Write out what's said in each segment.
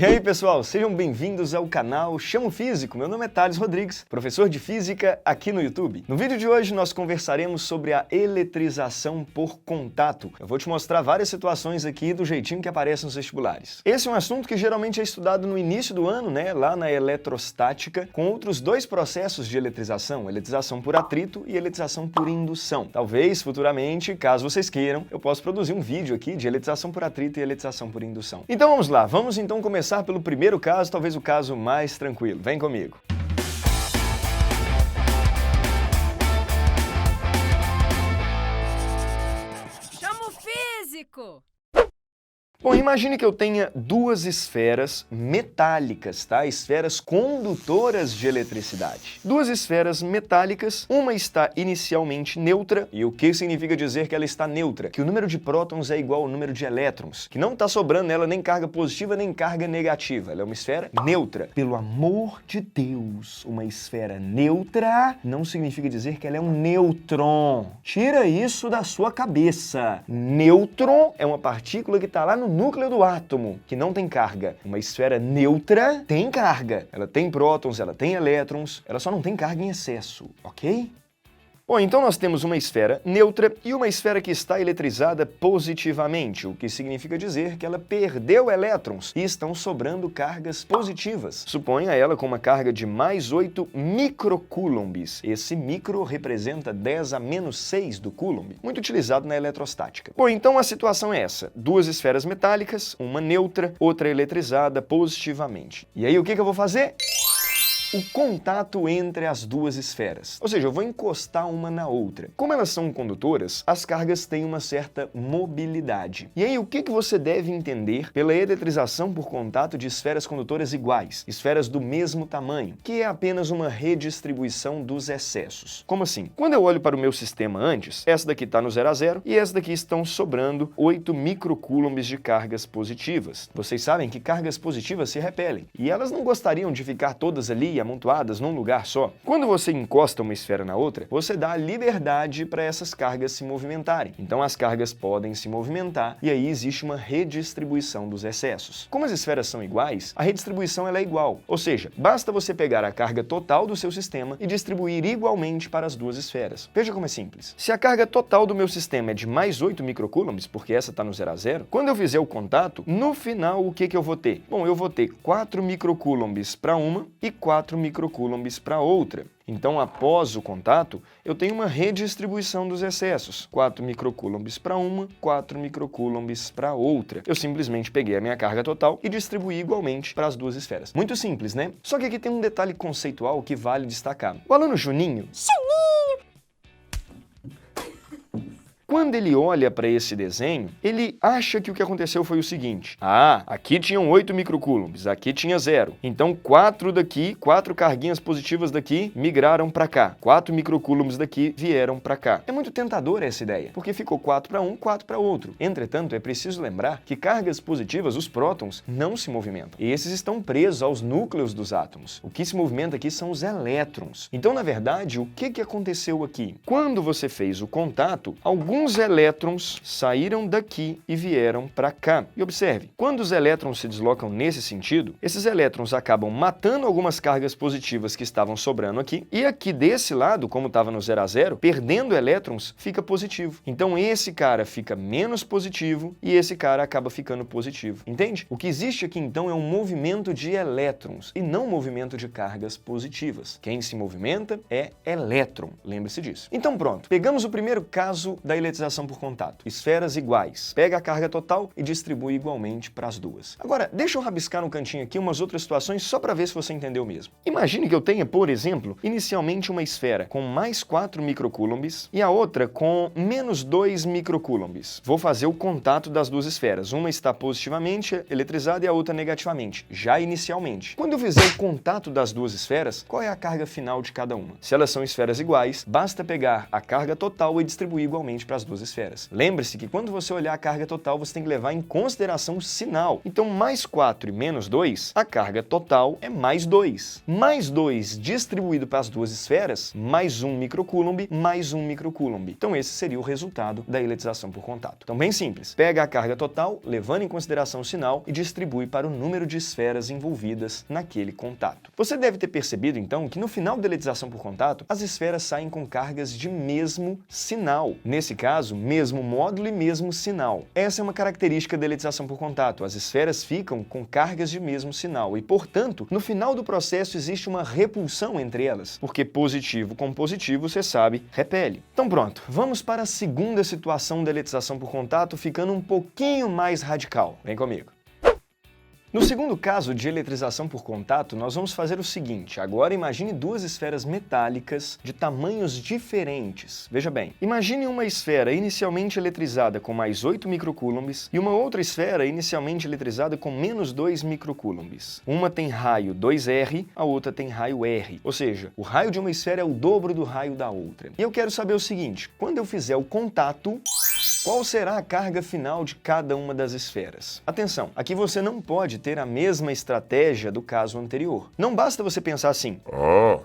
E aí pessoal, sejam bem-vindos ao canal Chamo Físico. Meu nome é Thales Rodrigues, professor de Física aqui no YouTube. No vídeo de hoje nós conversaremos sobre a eletrização por contato. Eu vou te mostrar várias situações aqui do jeitinho que aparece nos vestibulares. Esse é um assunto que geralmente é estudado no início do ano, lá na eletrostática, com outros dois processos de eletrização por atrito e eletrização por indução. Talvez, futuramente, caso vocês queiram, eu possa produzir um vídeo aqui de eletrização por atrito e eletrização por indução. Então vamos lá, vamos então começar pelo primeiro caso, talvez o caso mais tranquilo. Vem comigo. Chamo Físico! Bom, imagine que eu tenha duas esferas metálicas, Esferas condutoras de eletricidade. Duas esferas metálicas, uma está inicialmente neutra, e o que significa dizer que ela está neutra? Que o número de prótons é igual ao número de elétrons, que não está sobrando nela nem carga positiva nem carga negativa. Ela é uma esfera neutra. Pelo amor de Deus, uma esfera neutra não significa dizer que ela é um nêutron. Tira isso da sua cabeça. Nêutron é uma partícula que está lá no núcleo do átomo, que não tem carga. Uma esfera neutra tem carga. Ela tem prótons, ela tem elétrons, ela só não tem carga em excesso, ok? Bom, então nós temos uma esfera neutra e uma esfera que está eletrizada positivamente, o que significa dizer que ela perdeu elétrons e estão sobrando cargas positivas. Suponha ela com uma carga de mais 8 microcoulombs. Esse micro representa 10 a menos 6 do coulomb, muito utilizado na eletrostática. Bom, então a situação é essa. Duas esferas metálicas, uma neutra, outra eletrizada positivamente. E aí o que eu vou fazer? O contato entre as duas esferas. Ou seja, eu vou encostar uma na outra. Como elas são condutoras, as cargas têm uma certa mobilidade. E aí, o que você deve entender pela eletrização por contato de esferas condutoras iguais, esferas do mesmo tamanho, que é apenas uma redistribuição dos excessos? Como assim? Quando eu olho para o meu sistema antes, essa daqui está no 0 a 0 e essa daqui estão sobrando 8 microcoulombs de cargas positivas. Vocês sabem que cargas positivas se repelem, e elas não gostariam de ficar todas ali amontoadas num lugar só. Quando você encosta uma esfera na outra, você dá liberdade para essas cargas se movimentarem. Então as cargas podem se movimentar e aí existe uma redistribuição dos excessos. Como as esferas são iguais, a redistribuição ela é igual. Ou seja, basta você pegar a carga total do seu sistema e distribuir igualmente para as duas esferas. Veja como é simples. Se a carga total do meu sistema é de mais 8 microcoulombs, porque essa está no 0 a 0, quando eu fizer o contato, no final o que eu vou ter? Bom, eu vou ter 4 microcoulombs para uma e 4 microcoulombs para outra. Então, após o contato, eu tenho uma redistribuição dos excessos. 4 microcoulombs para uma, 4 microcoulombs para outra. Eu simplesmente peguei a minha carga total e distribuí igualmente para as duas esferas. Muito simples, né? Só que aqui tem um detalhe conceitual que vale destacar. O aluno Juninho, quando ele olha para esse desenho, ele acha que o que aconteceu foi o seguinte. Aqui tinham 8 microcoulombs, aqui tinha 0. Então 4 daqui, 4 carguinhas positivas daqui migraram para cá. 4 microcoulombs daqui vieram para cá. É muito tentadora essa ideia, porque ficou 4 para um, 4 para outro. Entretanto, é preciso lembrar que cargas positivas, os prótons, não se movimentam. E esses estão presos aos núcleos dos átomos. O que se movimenta aqui são os elétrons. Então, na verdade, o que aconteceu aqui? Quando você fez o contato, alguns elétrons saíram daqui e vieram para cá. E observe, quando os elétrons se deslocam nesse sentido, esses elétrons acabam matando algumas cargas positivas que estavam sobrando aqui, e aqui desse lado, como estava no 0 a 0, perdendo elétrons, fica positivo. Então esse cara fica menos positivo e esse cara acaba ficando positivo. Entende? O que existe aqui então é um movimento de elétrons e não um movimento de cargas positivas. Quem se movimenta é elétron. Lembre-se disso. Então pronto, pegamos o primeiro caso da eletrização por contato. Esferas iguais. Pega a carga total e distribui igualmente para as duas. Agora, deixa eu rabiscar no cantinho aqui umas outras situações só para ver se você entendeu mesmo. Imagine que eu tenha, por exemplo, inicialmente uma esfera com mais 4 microcoulombs e a outra com menos 2 microcoulombs. Vou fazer o contato das duas esferas. Uma está positivamente eletrizada e a outra negativamente, já inicialmente. Quando eu fizer o contato das duas esferas, qual é a carga final de cada uma? Se elas são esferas iguais, basta pegar a carga total e distribuir igualmente para as duas esferas. Lembre-se que quando você olhar a carga total, você tem que levar em consideração o sinal. Então, mais 4 e menos 2, a carga total é mais 2. Mais 2 distribuído para as duas esferas, mais 1 microcoulomb, mais 1 microcoulomb. Então, esse seria o resultado da eletrização por contato. Então, bem simples. Pega a carga total, levando em consideração o sinal, e distribui para o número de esferas envolvidas naquele contato. Você deve ter percebido, então, que no final da eletrização por contato, as esferas saem com cargas de mesmo sinal. Nesse caso, mesmo módulo e mesmo sinal. Essa é uma característica da eletrização por contato. As esferas ficam com cargas de mesmo sinal e, portanto, no final do processo existe uma repulsão entre elas, porque positivo com positivo, você sabe, repele. Então pronto, vamos para a segunda situação da eletrização por contato, ficando um pouquinho mais radical. Vem comigo. No segundo caso de eletrização por contato, nós vamos fazer o seguinte. Agora imagine duas esferas metálicas de tamanhos diferentes. Veja bem, imagine uma esfera inicialmente eletrizada com mais 8 microcoulombs e uma outra esfera inicialmente eletrizada com menos 2 microcoulombs. Uma tem raio 2R, a outra tem raio R. Ou seja, o raio de uma esfera é o dobro do raio da outra. E eu quero saber o seguinte, quando eu fizer o contato, qual será a carga final de cada uma das esferas? Atenção, aqui você não pode ter a mesma estratégia do caso anterior. Não basta você pensar assim,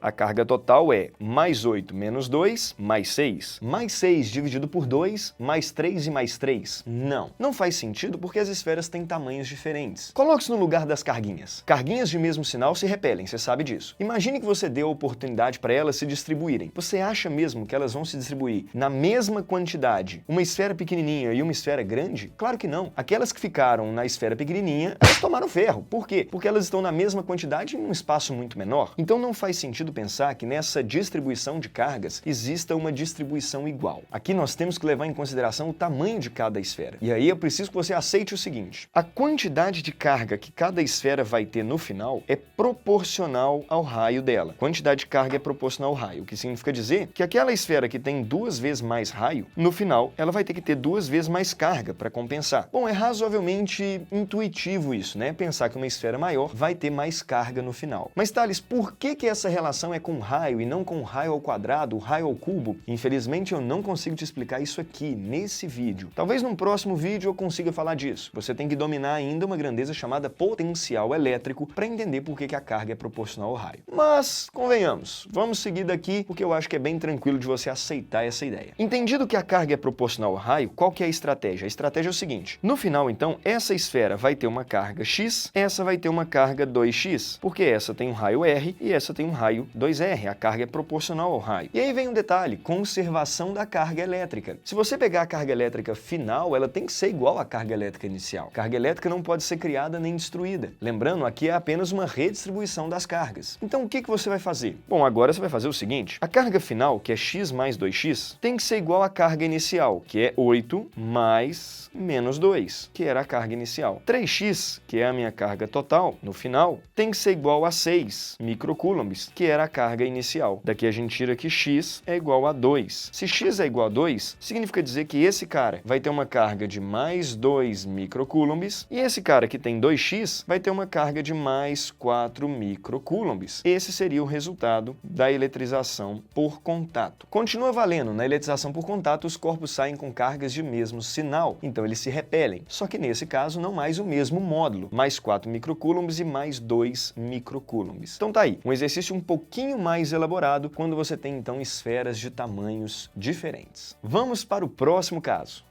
a carga total é mais 8 menos 2, mais 6. Mais 6 dividido por 2, mais 3 e mais 3. Não faz sentido porque as esferas têm tamanhos diferentes. Coloque-se no lugar das carguinhas. Carguinhas de mesmo sinal se repelem, você sabe disso. Imagine que você deu a oportunidade para elas se distribuírem. Você acha mesmo que elas vão se distribuir na mesma quantidade? Uma esfera pequenininha e uma esfera grande? Claro que não. Aquelas que ficaram na esfera pequenininha, elas tomaram ferro. Por quê? Porque elas estão na mesma quantidade em um espaço muito menor. Então não faz sentido pensar que nessa distribuição de cargas exista uma distribuição igual. Aqui nós temos que levar em consideração o tamanho de cada esfera. E aí eu preciso que você aceite o seguinte. A quantidade de carga que cada esfera vai ter no final é proporcional ao raio dela. Quantidade de carga é proporcional ao raio, o que significa dizer que aquela esfera que tem 2 vezes mais raio, no final ela vai ter que ter 2 vezes mais carga para compensar. Bom, é razoavelmente intuitivo isso, né? Pensar que uma esfera maior vai ter mais carga no final. Mas, Thales, por que essa relação é com raio e não com raio ao quadrado, raio ao cubo? Infelizmente, eu não consigo te explicar isso aqui, nesse vídeo. Talvez num próximo vídeo eu consiga falar disso. Você tem que dominar ainda uma grandeza chamada potencial elétrico para entender por que a carga é proporcional ao raio. Mas, convenhamos, vamos seguir daqui porque eu acho que é bem tranquilo de você aceitar essa ideia. Entendido que a carga é proporcional ao raio, qual que é a estratégia? A estratégia é o seguinte. No final, então, essa esfera vai ter uma carga X, essa vai ter uma carga 2X, porque essa tem um raio R e essa tem um raio 2R. A carga é proporcional ao raio. E aí vem um detalhe, conservação da carga elétrica. Se você pegar a carga elétrica final, ela tem que ser igual à carga elétrica inicial. A carga elétrica não pode ser criada nem destruída. Lembrando, aqui é apenas uma redistribuição das cargas. Então, o que você vai fazer? Bom, agora você vai fazer o seguinte. A carga final, que é X mais 2X, tem que ser igual à carga inicial, que é 8 mais menos 2, que era a carga inicial. 3x, que é a minha carga total, no final, tem que ser igual a 6 microcoulombs, que era a carga inicial. Daqui a gente tira que x é igual a 2. Se x é igual a 2, significa dizer que esse cara vai ter uma carga de mais 2 microcoulombs e esse cara que tem 2x vai ter uma carga de mais 4 microcoulombs. Esse seria o resultado da eletrização por contato. Continua valendo, na eletrização por contato, os corpos saem com cargas de mesmo sinal, então eles se repelem. Só que nesse caso não mais o mesmo módulo, mais 4 microcoulombs e mais 2 microcoulombs. Então tá aí, um exercício um pouquinho mais elaborado quando você tem então esferas de tamanhos diferentes. Vamos para o próximo caso.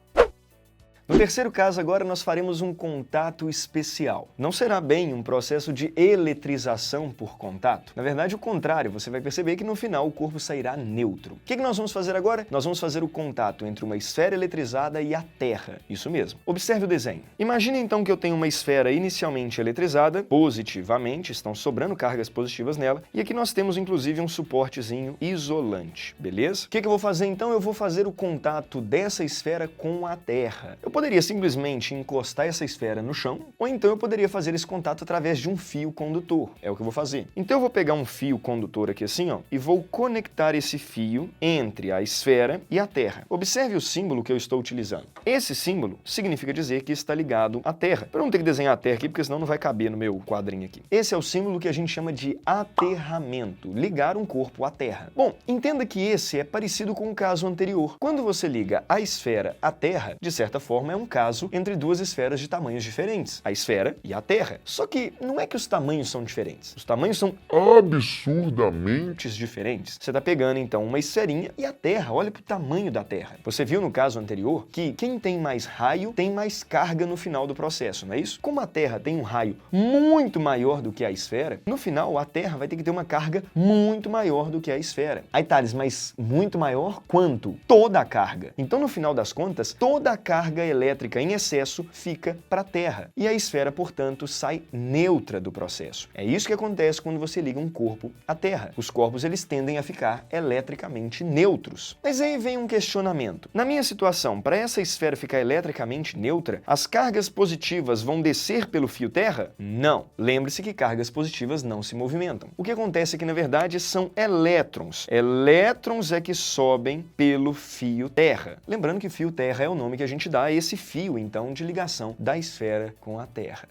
No terceiro caso, agora nós faremos um contato especial. Não será bem um processo de eletrização por contato. Na verdade, o contrário, você vai perceber que no final o corpo sairá neutro. O que nós vamos fazer agora? Nós vamos fazer o contato entre uma esfera eletrizada e a Terra. Isso mesmo. Observe o desenho. Imagine então que eu tenho uma esfera inicialmente eletrizada, positivamente, estão sobrando cargas positivas nela, e aqui nós temos inclusive um suportezinho isolante, beleza? O que eu vou fazer então? Eu vou fazer o contato dessa esfera com a Terra. Eu poderia simplesmente encostar essa esfera no chão, ou então eu poderia fazer esse contato através de um fio condutor. É o que eu vou fazer. Então eu vou pegar um fio condutor aqui assim, ó, e vou conectar esse fio entre a esfera e a Terra. Observe o símbolo que eu estou utilizando. Esse símbolo significa dizer que está ligado à Terra. Eu não tenho que desenhar a Terra aqui, porque senão não vai caber no meu quadrinho aqui. Esse é o símbolo que a gente chama de aterramento, ligar um corpo à Terra. Bom, entenda que esse é parecido com o caso anterior. Quando você liga a esfera à Terra, de certa forma é um caso entre duas esferas de tamanhos diferentes, a esfera e a Terra. Só que não é que os tamanhos são diferentes, os tamanhos são absurdamente diferentes. Você está pegando então uma esferinha e a Terra, olha para o tamanho da Terra. Você viu no caso anterior que quem tem mais raio tem mais carga no final do processo, não é isso? Como a Terra tem um raio muito maior do que a esfera, no final a Terra vai ter que ter uma carga muito maior do que a esfera. Aí, Thales, mas muito maior quanto? Toda a carga. Então, no final das contas, toda a carga elétrica em excesso fica para a Terra. E a esfera, portanto, sai neutra do processo. É isso que acontece quando você liga um corpo à Terra. Os corpos, eles tendem a ficar eletricamente neutros. Mas aí vem um questionamento. Na minha situação, para essa esfera ficar eletricamente neutra, as cargas positivas vão descer pelo fio Terra? Não. Lembre-se que cargas positivas não se movimentam. O que acontece é que, na verdade, são elétrons. Elétrons é que sobem pelo fio Terra. Lembrando que fio Terra é o nome que a gente dá a esse fio, então, de ligação da esfera com a Terra.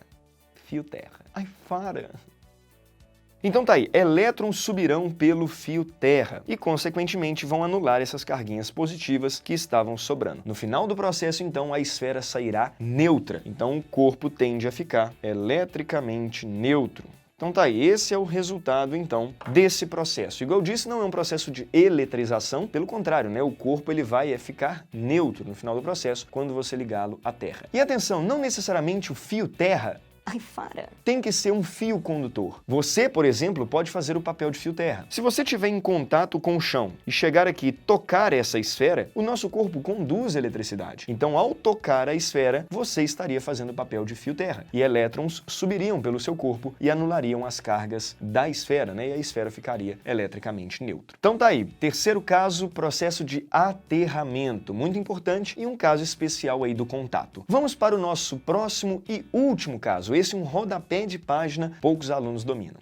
Fio Terra. Ai, para! Então tá aí, elétrons subirão pelo fio Terra e, consequentemente, vão anular essas carguinhas positivas que estavam sobrando. No final do processo, então, a esfera sairá neutra. Então, o corpo tende a ficar eletricamente neutro. Então tá aí, esse é o resultado, então, desse processo. Igual eu disse, não é um processo de eletrização, pelo contrário, né? O corpo ele vai ficar neutro no final do processo quando você ligá-lo à Terra. E atenção, não necessariamente o fio Terra tem que ser um fio condutor. Você, por exemplo, pode fazer o papel de fio Terra. Se você estiver em contato com o chão e chegar aqui e tocar essa esfera, o nosso corpo conduz eletricidade. Então, ao tocar a esfera, você estaria fazendo o papel de fio Terra. E elétrons subiriam pelo seu corpo e anulariam as cargas da esfera, né? E a esfera ficaria eletricamente neutra. Então tá aí, terceiro caso, processo de aterramento, muito importante, e um caso especial aí do contato. Vamos para o nosso próximo e último caso. Esse é um rodapé de página, poucos alunos dominam.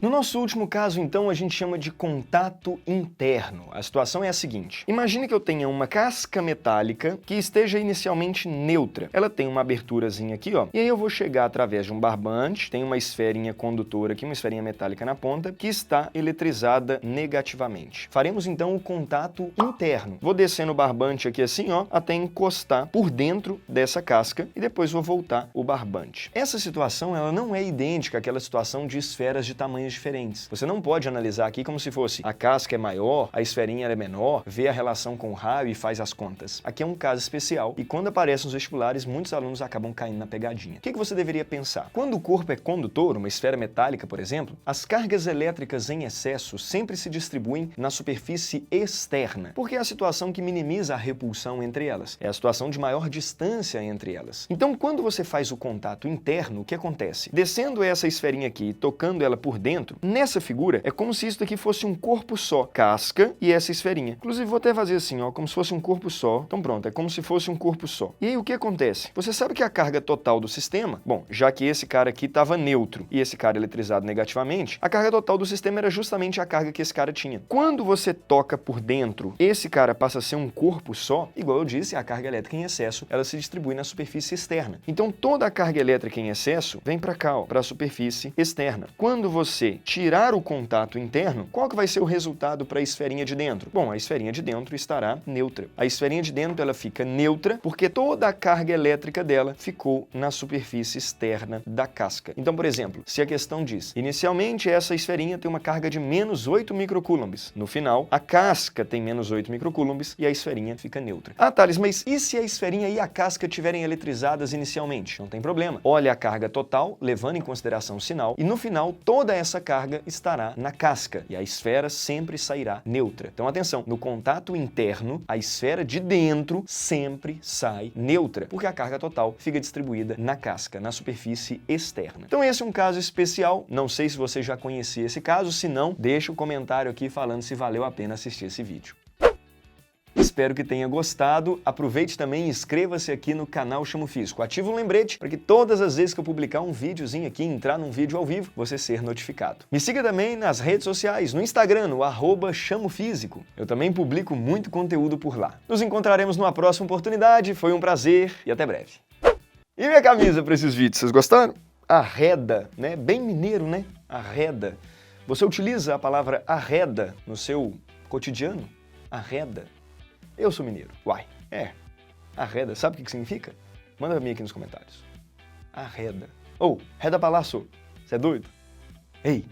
No nosso último caso, então, a gente chama de contato interno. A situação é a seguinte. Imagine que eu tenha uma casca metálica que esteja inicialmente neutra. Ela tem uma aberturazinha aqui, ó. E aí eu vou chegar através de um barbante, tem uma esferinha condutora aqui, uma esferinha metálica na ponta, que está eletrizada negativamente. Faremos, então, o contato interno. Vou descendo o barbante aqui assim, ó, até encostar por dentro dessa casca e depois vou voltar o barbante. Essa situação, ela não é idêntica àquela situação de esferas de tamanhos diferentes. Você não pode analisar aqui como se fosse a casca é maior, a esferinha é menor, vê a relação com o raio e faz as contas. Aqui é um caso especial e quando aparece nos vestibulares, muitos alunos acabam caindo na pegadinha. O que você deveria pensar? Quando o corpo é condutor, uma esfera metálica, por exemplo, as cargas elétricas em excesso sempre se distribuem na superfície externa, porque é a situação que minimiza a repulsão entre elas. É a situação de maior distância entre elas. Então, quando você faz o contato interno, o que acontece? Descendo essa esferinha aqui e tocando ela por dentro, nessa figura, é como se isso daqui fosse um corpo só, casca e essa esferinha. Inclusive, vou até fazer assim, ó, como se fosse um corpo só. Então pronto, é como se fosse um corpo só. E aí, o que acontece? Você sabe que a carga total do sistema, bom, já que esse cara aqui estava neutro e esse cara eletrizado negativamente, a carga total do sistema era justamente a carga que esse cara tinha. Quando você toca por dentro, esse cara passa a ser um corpo só, igual eu disse, a carga elétrica em excesso, ela se distribui na superfície externa. Então, toda a carga elétrica em excesso vem para cá, ó, para a superfície externa. Quando você tirar o contato interno, qual que vai ser o resultado para a esferinha de dentro? Bom, a esferinha de dentro estará neutra. A esferinha de dentro ela fica neutra porque toda a carga elétrica dela ficou na superfície externa da casca. Então, por exemplo, se a questão diz, inicialmente essa esferinha tem uma carga de menos 8 microcoulombs. No final, a casca tem menos 8 microcoulombs e a esferinha fica neutra. Ah, Thales, mas e se a esferinha e a casca estiverem eletrizadas inicialmente? Não tem problema. Olha a carga total, levando em consideração o sinal, e no final, toda essa carga estará na casca e a esfera sempre sairá neutra. Então atenção, no contato interno, a esfera de dentro sempre sai neutra, porque a carga total fica distribuída na casca, na superfície externa. Então esse é um caso especial, não sei se você já conhecia esse caso, se não, deixa o comentário aqui falando se valeu a pena assistir esse vídeo. Espero que tenha gostado. Aproveite também e inscreva-se aqui no canal Chamo Físico. Ativa o lembrete para que todas as vezes que eu publicar um videozinho aqui, entrar num vídeo ao vivo, você ser notificado. Me siga também nas redes sociais, no Instagram, no @chamofísico. Eu também publico muito conteúdo por lá. Nos encontraremos numa próxima oportunidade. Foi um prazer e até breve. E minha camisa para esses vídeos, vocês gostaram? Arreda, né? Bem mineiro, né? Arreda. Você utiliza a palavra arreda no seu cotidiano? Arreda. Eu sou mineiro. Uai, arreda. Sabe o que significa? Manda pra mim aqui nos comentários. Arreda. Reda balaço. Você é doido? Ei!